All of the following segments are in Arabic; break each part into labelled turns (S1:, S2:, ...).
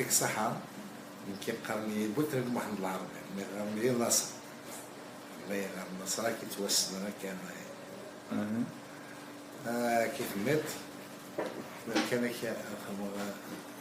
S1: يعطيك الصحة. كيبقى بوتر محمد العربي مي غير ناصر الله يغفر ناصر كيتوسل انا كان كيف مات كان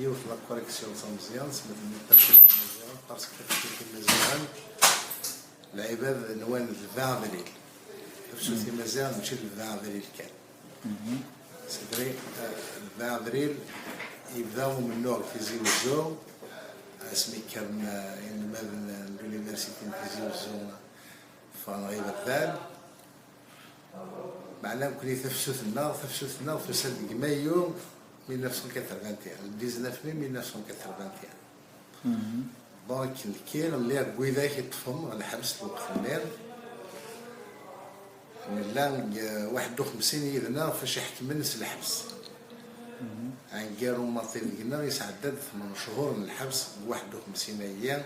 S1: يوث لا كوريكسيون سون مزيان سميت الترتيب مزيان باسكو الترتيب مزيان العباد نوان 20 افريل فشتي مزيان ماشي 20 افريل كان سيدري 20 افريل يبداو من نور في زيوزو اسمي كان من لونيفرسيتي في زيوزو فغير الثال معناه كلي تفسوث النار في سنة مايو 1981 19 ماي 1981 دونك الكير اللي بويدا كيطفهم على حبس الوقت النار من لان 51 يدنا فاش يحكم الناس الحبس عن كارو ماطيل قلنا يسعدد 8 شهور من الحبس ب 51 ايام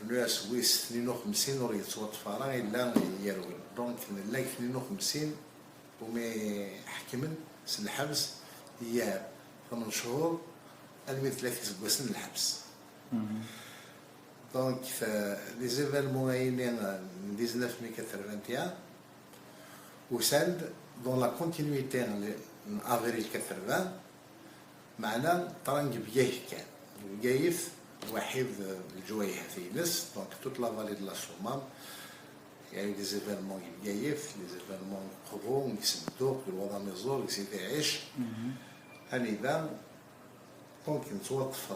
S1: الناس ويس 52 وريت صوت فراغ الا يروي دونك من لاك 52 ومي حكمن سن الحبس هي 8 شهور 30 الحبس دونك لي زيفالمون اينين 1981 وسند دون لا كونتينيتي من افريل 80 معنا طرنق بياه كان القايف واحد الجوايه في نس دونك توت لا فالي دو لا سومام يعني لي زيفالمون القايف لي زيفالمون قبو يسدوك الوضع مزور يزيد يعيش هنيدا دونك نتوظف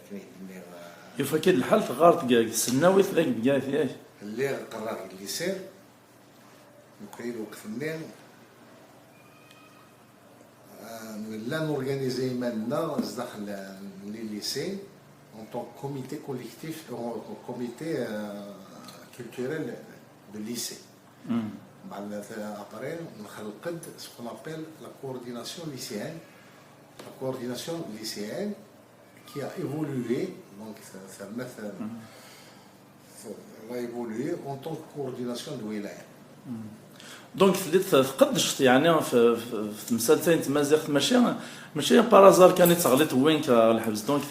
S1: كني
S2: يفكر الحال غارت السناوي ذاك بقايف ياك
S1: اللي قرر الليسير نقيد وقت النين لا نورغانيزي مالنا داخل لي ليسي en tant que comité collectif comité culturel de lycée بعد après نخلق ce qu'on appelle la coordination lycéenne qui a évolué donc ça va évoluer en tant que coordination de wilaya.
S2: دونك ثلاث تقدشت يعني في مسالتين تمازيغ ماشي بارازار كان يتغلط وين كالحبس دونك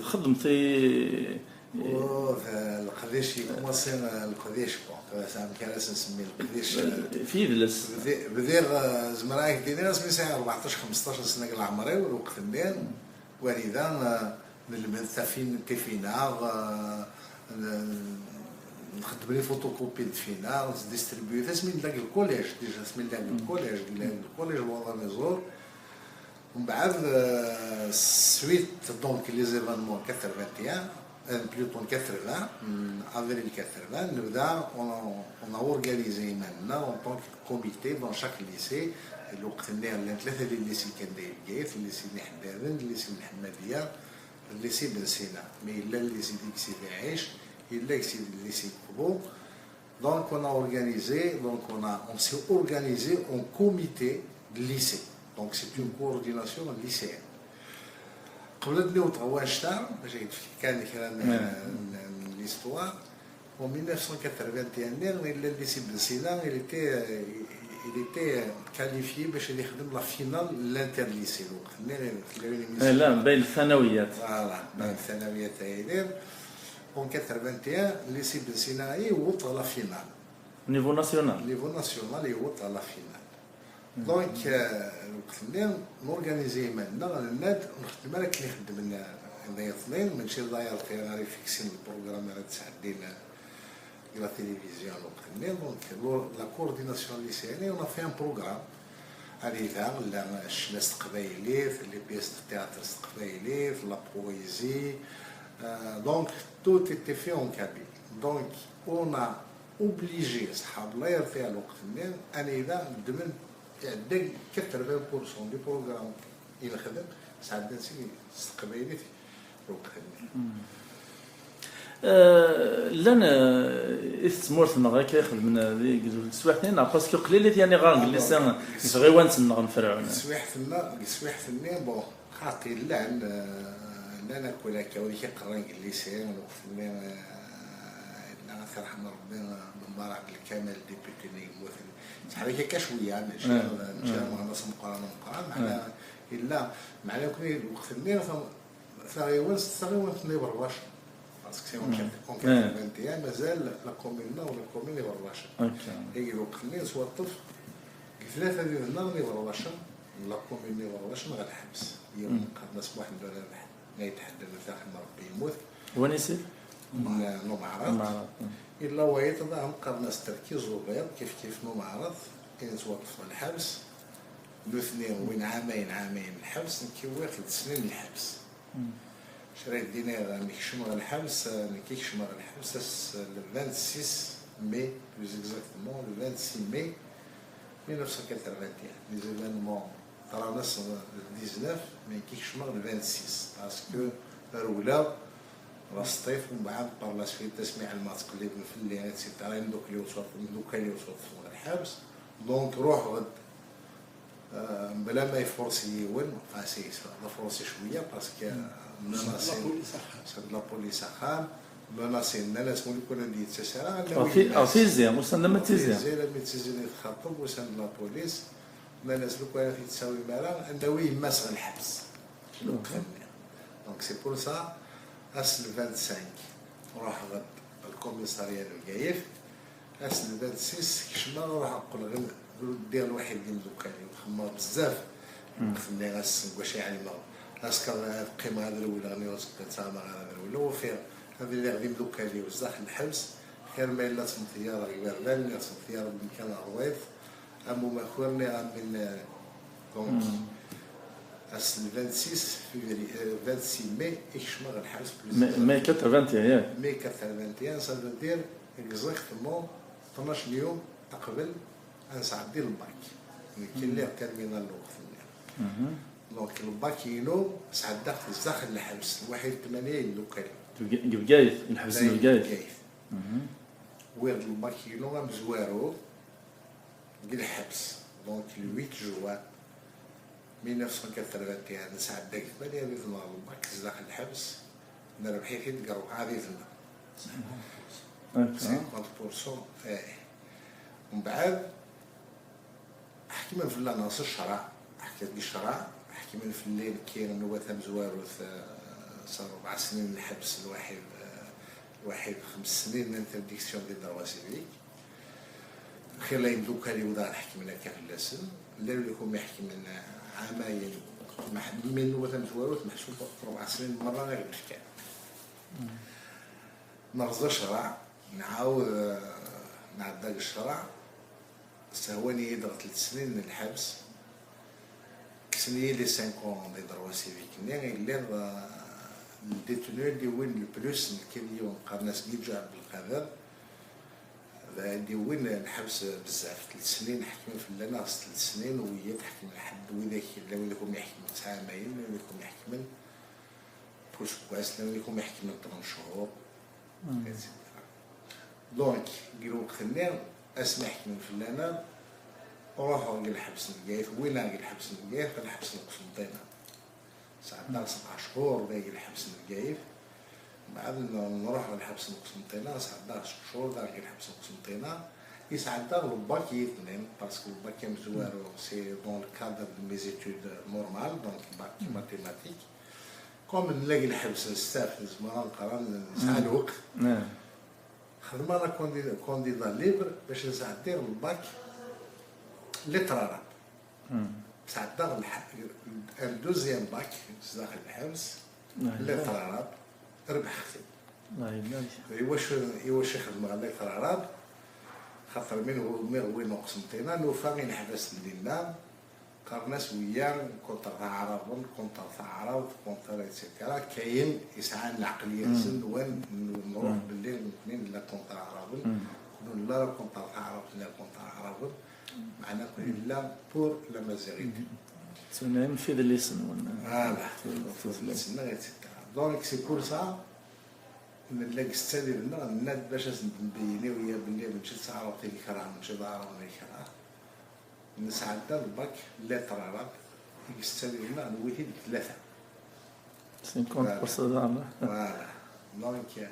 S2: خدمتي
S1: القديش يكوماسي القديش سام كان نسمي القديش
S2: في دلس
S1: بدير زمرايك ديالي اسمي ساعه 14 15 سنه كاع عمري والوقت النين ولذا من كيفينا نخدم لي فوتوكوبي فينا ديستريبيو اسمي داك الكوليج ديجا اسمي داك الكوليج الوضع مزور ومن بعد سويت دونك لي زيفالمون 81 بلوتو 80 افريل 80 نبدا اون اورغانيزي مالنا اون طونك كوميتي دون شاك ليسي الوقت اللي ثلاثه ديال الليسي كان داير كيف الليسي الحدادن الليسي الحماديه الليسي بن سينا مي لا الليسي ديك سيدي عايش il existe les lycées Kobo. Donc on a organisé, on s'est organisé en comité de lycée. Donc c'est une coordination lycéenne. قبل نوت غواشتا باش كان l'histoire en 1981 الليسي بن سينا il était qualifié باش يخدم لا فينال لانتر ليسي
S2: لا بين الثانويات
S1: بين الثانويات هايدين en 81 lycée بن سينا يوط لا فينال
S2: نيفو ناسيونال
S1: يوط لا فينال دونك الوقت اللي نورغانيزي مالنا الناد نخدم انا كي نخدم انا اثنين ماشي داير غير فيكسين البروغرام على 9 ديال لا تيليفزيون الوقت اللي دونك لا كورديناسيون ليسياني اون في ان بروغرام هذه لا الشمس القبايليت لي بيس تياتر القبايليت لا بويزي donc tout était fait en Kabylie. Donc on a obligé صحاب الله يرفع الوقت النين أنا إذا ضمن عندك 80% دي بروغرام إلى خدم ساعات نسي استقبالي في الوقت النين.
S2: لنا استمرت نغاك ياخذ من هذه سواحتين باسكو قليل يعني غنقول لي سان غير وانت نغنفرعون
S1: سواحتنا بون خاطي اللعن انا كولا كاولي كيقرا انجليزي الوقت اللي الله يرحم ربنا من بارك الكمال ديبيتي يموت شحال هكا شويه ماشي ما نص مقارنه معنا الا معنا كل الوقت اللي تغيوان في نيبر باشا باسكو سي اون 21 مازال لا كومينا ولا كومين نيبر باشا يقولوا خلينا سوا الطفل ثلاثة ديال النهار نيبر باشا لا كومين نيبر باشا ما غنحبس هي قد نصبح ندير ما يتحدى داخل ربي يموت
S2: ونسيت
S1: نو معرض الا هو يتضع نقدر الناس تركيز وغير كيف نو معرض كاين توقف الحبس الاثنين وين عامين الحبس كي واخد سنين الحبس شريت دينار مكشم على الحبس كيكشم على الحبس 26 ماي بلوز اكزاكتومون 26 ماي 1981 لي زيفينمون طرا نص 19 مي كيكشم على 26 باسكو الاولى راس الصيف ومن بعد بار سويت تسميع الماء تقلب في الليل سيتي دوك اللي وصلت دوكا اللي وصلت في الحبس دونك روح غد بلا ما يفرسي وين فاسي فرسي شويه باسكو مناسي لا بوليس خام مناسي الناس مول يكون عندي تسارع
S2: او تيزيام وسند ما تيزيام
S1: زين ما تيزيام يتخاطب وسند لا بوليس الناس لو كان في تساوي مالا انه يمس الحبس دونك سي بور سا أسل 25 راح غد الكوميسارية الكايف أسل 26 كشما راح نقول غير دير الواحد ديال دوكاني وخمر بزاف خلي غاس واش يعني ما اسكا القيمة هذا الأولى غني واسك تاعنا هذا الأولى وفيها هذا اللي غادي دوكاني وزاخ الحبس خير ما إلا تمطيارة غير لا تمطيارة بمكان الرويض أمو ما خورني من دونك أصل 26 février 26 ماي يكشم على الحبس
S2: ماي 81 ياك
S1: ماي 81 سا فو دير اكزاكتومون 12 يوم قبل نسعدي الباك كاين اللي تيرمينال الوقت دونك الباك ينو سعدات داخل الحبس 81 دوكا
S2: بقايف الحبس بقايف
S1: وين الباك ينو مزوارو ديال الحبس دونك 8 جوان 1981 نسعد داك بالي هذه النهار الباك داخل الحبس انا ربحي تقرو هذه النهار 50% ومن بعد حكي من في ناصر الشرع حكيت بالشرع حكي من في الليل كاين نوبات مزواروث صار 4 سنين الحبس الواحد 5 سنين انترديكسيون ديال الدروا سيفيك خير لا يمدوك هذه وضع نحكي منها كيف اللسن الليل يكون يحكي من عامين من نوبات مزواروث محسوب 4 سنين مرة غير الحكاية نرضى الشرع نعاود نعداك الشرع سهواني يضغط 3 سنين الحبس سنية لي 5 دي دروا سيفيك ني اللي الديتونو اللي وين البلوس الكيليو نقارناس بيرجع بالقدر اللي وين الحبس بزاف 3 سنين حكموا في الناس 3 سنين وهي تحكم لحد وذاك اللي لكم يحكم 9 مايل اللي لكم يحكم بوش كواس اللي لكم يحكم 8 شهور دونك قالوا خلينا اسمح من فلانا وراحوا للحبس الجايف وين لاقي الحبس الجايف الحبس القسنطينة ساعدنا 7 شهور باقي الحبس الجايف بعد نروح للحبس القسنطينة ساعدنا 10 شهور باقي الحبس القسنطينة يساعدنا الباكي اثنين باسكو الباكي مزوار سي دون الكادر دو مي زيتود نورمال دونك باكي ماتيماتيك كوم نلاقي الحبس نستافد زمان نقرا نسعى الوقت خدمة أنا كونديدا ليبر باش نساعد دير الباك لترارا ساعد الدوزيام باك داخل الحبس لترارا ربح خدم واش يخدم على لترارا خاطر من وين قسنطينة نوفا غير نحبس لنا قرناس ويا كونتر تاع عرب كونتر تاع عرب كونتر ايتترا كاين يسعى العقليه سن وين نروح بالليل الاثنين لا كونتر عرب كون لا كونتر تاع عرب لا كونتر عرب معنا كل لا بور لا مازيغيت
S2: سنين في اللي سن
S1: فوالا سن ايتترا دونك سي بور سا نلاقي ستادي لنا الناد باش نبيني ويا بالليل نمشي نسعى عربتي الكرام نمشي دار الكرام نسعدنا الباك لا ترارات يستوي لنا نويتي 3
S2: 50%
S1: فوالا دونك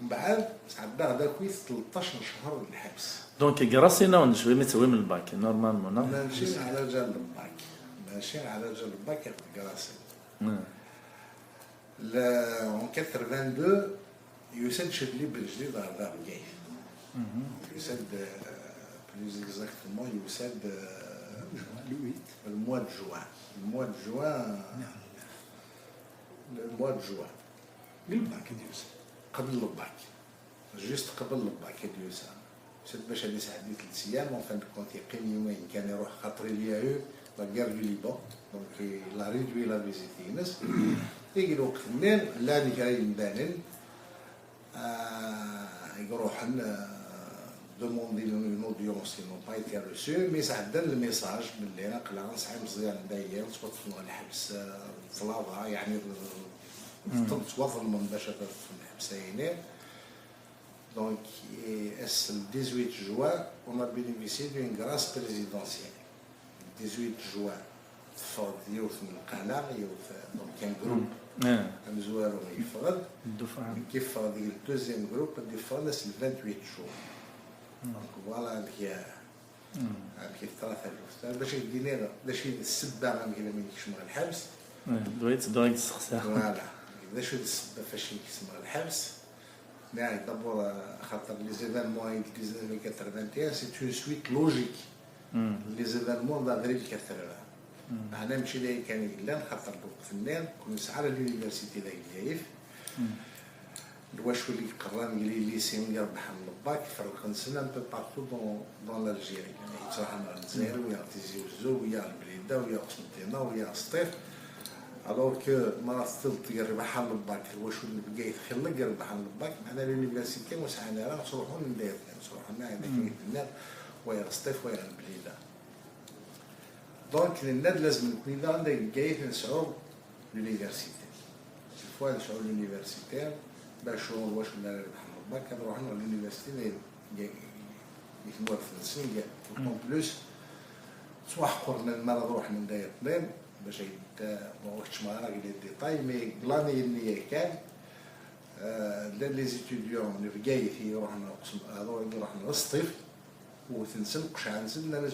S1: من بعد سعدنا هذاك 13 شهر الحبس
S2: دونك قراسينا ونشوي متسوي من الباك نورمالمون
S1: ماشي على جال الباك ماشي على جال الباك قراسي En 82 يسد شدلي بالجديد على دار الجيش. يسد plus exactement يسد الموا دو جوان. الموا دو جوان الموا دو جوان
S3: قبل باك ديوس
S1: قبل الباك جوست قبل الباك ديوس سد باش هادي ساعدني 3 ايام وفان كونت يقيم يومين كان يروح خاطري ليا لا غير دو ليبان دونك لا ريدوي لا فيزيتينس يجي الوقت منين لا اللي جاي مبانن يروح demander une audience qui n'ont pas été reçue mais ça donne le message باللي نقلع نصحي مزيان داير توصلوا الحبس طلابها يعني توصل من باش في الحبس هنا donc le 18 juin on a bénéficié d'une grâce présidentielle le 18 juin تفرض يوث من القناة يوث donc كان جروب مزوار ويفرض
S2: الدفعة
S1: كيف فرض الدوزيام جروب اللي فرض ل 28 شهور دونك فوالا هذيك هذيك الثلاثة جوج باش يدينا باش السبة غنقول ما يكشم الحبس
S2: دويت السخسة
S1: فوالا باش السبة فاش يكشم الحبس يعني دابور خاطر لي زيفينمون دي زاني 81 سي اون سويت لوجيك لي زيفينمون دافريل 80 انا ماشي اللي كان يقلان خاطر الوقت النار كنا نسعى لليونيفرسيتي ديال الجايف الواش اللي قرر قال لي ليسي يربح من الباك فرق سنه ان بو بارتو دون لالجيري يعني تروح مع الجزائر ويا تيزي وزو ويا البليده ويا قسم الدينا ويا سطيف الوغ كو مرات تلت يربح من الباك الواش اللي بقى يتخلق يربح من الباك معنا لليونيفرسيتي وسعنا راه نصلحوا ندير نصلحوا معنا كاين النار ويا سطيف ويا البليده دونك الناد لازم نكون اذا عندك جاي نسعوا لونيفرسيتي فوا نسعوا لونيفرسيتي باش واش ولا ربح الباك كنروح انا لونيفرسيتي يكملوا في السنين اون بلوس سوا حقرنا المرض روح من داير طبيب باش يبدا ما وقتش ما راه قال الديتاي مي بلاني اللي كان لي زيتيديون اللي في جاي يروحنا قسم هذا يروحنا للصيف وتنسلق شحال نزلنا ناس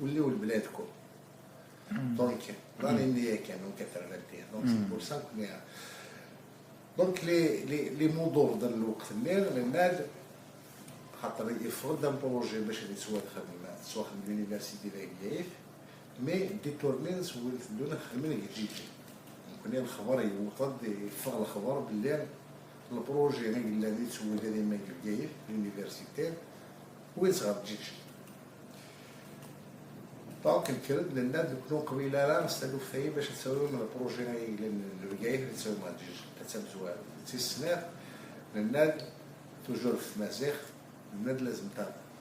S1: ولاو البلاد كل دونك راني النية كانوا كثر فالتين دونك بور سا كنا دونك لي مودور ديال الوقت الليل للناد خاطر يفرض ان بروجي باش يسوا خدمة لونيفرسيتي ديال الجايف مي ديتورمينس ولدونا خدمين جديد كنا الخبر يوصل يفرغ الخبر بالليل البروجي اللي تسوى ديما الجايف لونيفرسيتي وين صغار جيجي دونك الكرد للناس يكونوا قبيله لا نستعدوا فيه باش نسويو من البروجي للجاي نسويو مع الجيج تاع زوال السنه للناس توجور في مزيغ الناس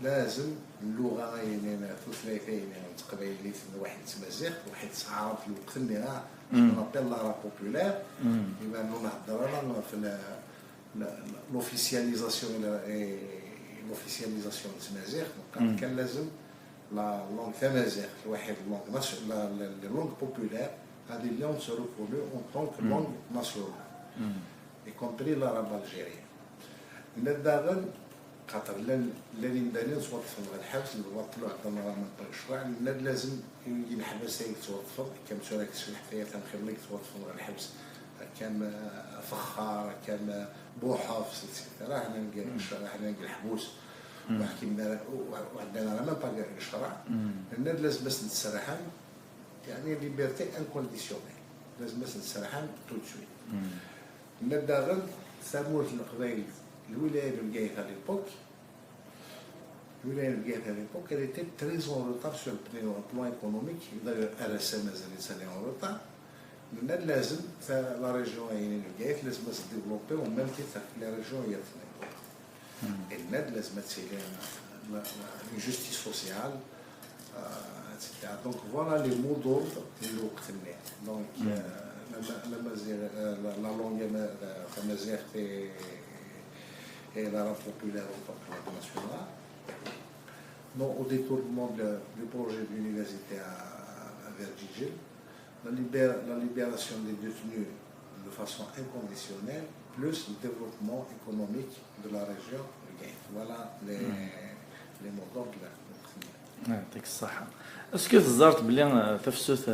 S1: لازم اللغه يعني ثلاثين تقبايلي واحد مزيغ واحد عرب في الوقت اللي راه نابيل لا بوبولير يبقى نهضر انا في لوفيسياليزاسيون تمازيغ كان لازم لا لونغ تمازيغ واحد لونغ لونغ بوبولير هذه اليوم سو ريكونو اون طونك لونغ ناسيونال y compris l'arabe algérien. نداغن خاطر اللي مدانين توظفوا في الحبس اللي بطلوا عندنا راه من الشرع الناد لازم يجي الحبس هيك توظفوا كان مسؤولك تسمح فيها تنخليك توظفوا في الحبس كان فخار كان بوحه في راه حنا نلقى الشرع حنا نلقى الحبوس وحكينا وعندنا راه ما باغي الشرع الناد لازم بس نتسرحن يعني ليبرتي انكونديسيونيل لازم بس نتسرحن تو سويت الناد داغن ساموه القبائل الولاية de Gaïf à l'époque, elle était très en retard sur le plan économique. D'ailleurs, RSM est en retard. Mais la région de Gaïf doit se développer au même titre que la région de Et une justice sociale, etc. Donc voilà les mots d'ordre de l'Occident. Donc la langue et l'arabe populaire au Parlement national. Non, au détournement du projet de l'université à Verdigil, la libération des détenus de façon inconditionnelle, plus le développement économique de la région de Gaïf. Voilà les mots d'ordre de la
S2: يعطيك الصحة. اسكو تزارت بلي تفسوت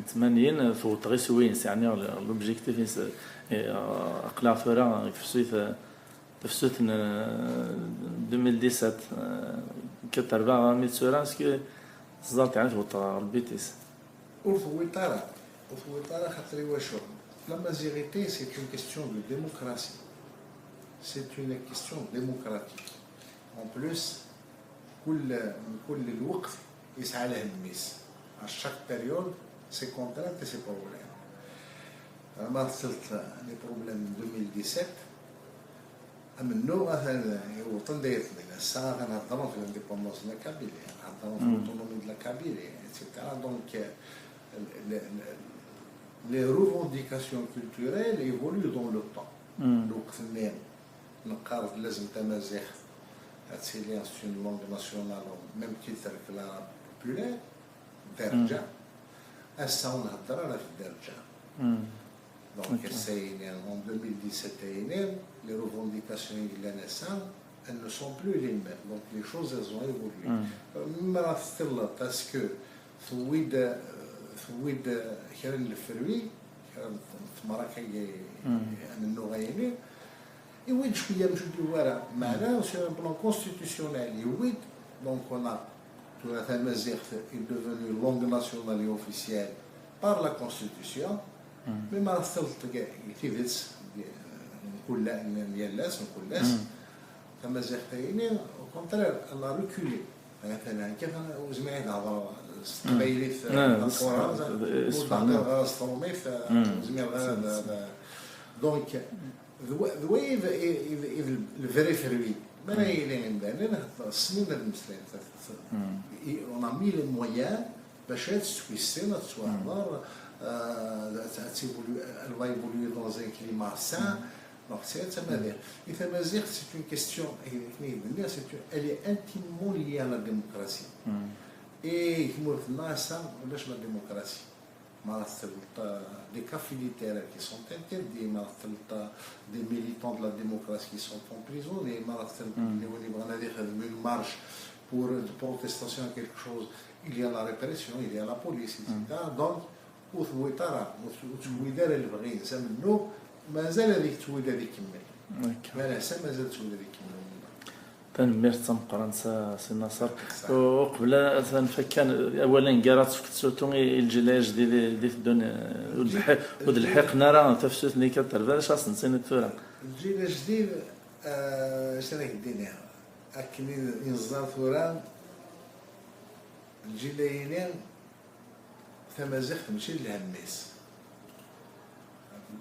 S2: 80 فوت غير سوينس يعني لوبجيكتيف اقلاع ثورة تفسوت 2017 كتربع 100 سورة اسكو صدرت يعني فوت البيتيس
S1: وثويطارة خاطر واش la majorité c'est une question de démocratie, c'est une question démocratique. En plus كل الوقت يسعى له الميس à chaque période ses contraintes et ses problèmes. ما وصلت لي بروبليم 2017 منو مثلا الوطن دايرتني الساعه غنهضروا في الانديبوندونس ديال كابيلي غنهضروا في الاوتونومي ديال كابيلي ايتترا دونك les revendications culturelles évoluent dans le temps. الوقت النين نقارض لازم تمازيغ هاتسيلي c'est une langue nationale au même titre que l'arabe populaire درجة هسا نهضر انا في الدرجة. Donc en 2017 les revendications de la naissance elles ne sont plus les mêmes. Donc les choses elles ont évolué. parce que ثويد كان الفروي كان ثمرة كي منو غاينين يويد شوية مش دوارة معناه sur un plan constitutionnel يويد donc on a tout la Tamazight est devenue langue nationale et officielle par la constitution mais ما وصلت كيفيتس نقول لا نيالاس نقول لاس تمازيغتين au contraire elle a reculé مثلا كيف وزمعي هضروا قبيلي في القرى وسترومي في زمير دونك the way the very free ما يلي نبان السنين المسلمين on a mis les moyens باش تسويسي تسوهضر elle va évoluer dans un climat sain. Donc c'est Tamazight. Et Tamazight c'est une question elle est intimement liée à la démocratie. Et la démocratie. Des cafés littéraires qui sont interdits, des militants de la démocratie qui sont emprisonnés, une marche pour une protestation à quelque chose, il y a la répression, il y a la police, etc. Donc, مازال هذيك التويده هذيك كمل لا مازال التويده هذيك كمل
S2: تنمير تمقرن سي نصر وقبل تنفكان اولا قرات في كتسوتو الجلاج ديال الدنيا ودلحقنا راه تفسوت لي كتربا اش نسينا الثوره
S1: الجيل الجديد اش راك دينها اكني ينزل ثوره الجيلين تمازيغ ماشي للهميس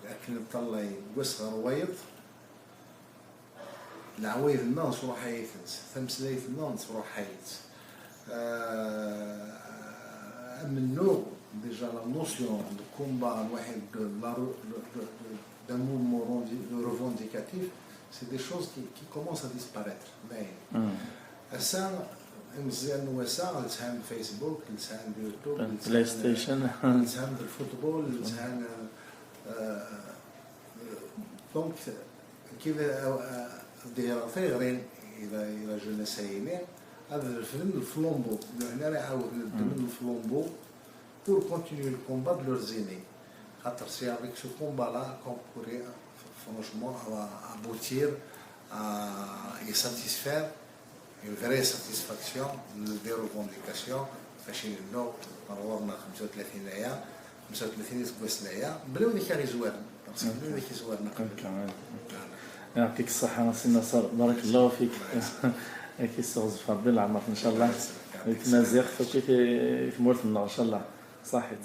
S1: لكن طلعي وسخ روايط العوايد الناس روح حيثنس ثمسلايت الناس روح حيث من نوع ديجا لا نوسيون دو كومبا الواحد d'un mouvement revendicatif c'est des choses qui commencent à disparaître mais ça مزيان وسائل تساهم فيسبوك تساهم يوتيوب
S2: بلاي ستيشن
S1: تساهم الفوتبول تساهم دونك كيف دايره غير الى جونيس هايلين هذا الفيلم الفلومبو هنا راه يعاود من الفلومبو pour continuer le combat de leurs aînés. C'est avec ce combat-là qu'on pourrait franchement aboutir à satisfaire une vraie satisfaction des revendications. فاشين النوع نورنا 35 عام 35 سنه بلاو اللي كان يزورنا بلاو اللي كيزورنا
S2: يعطيك الصحة سي نصر بارك الله فيك كيستغز في ربي العمر ان شاء الله تمازيغ في مورت النار ان شاء الله صحيت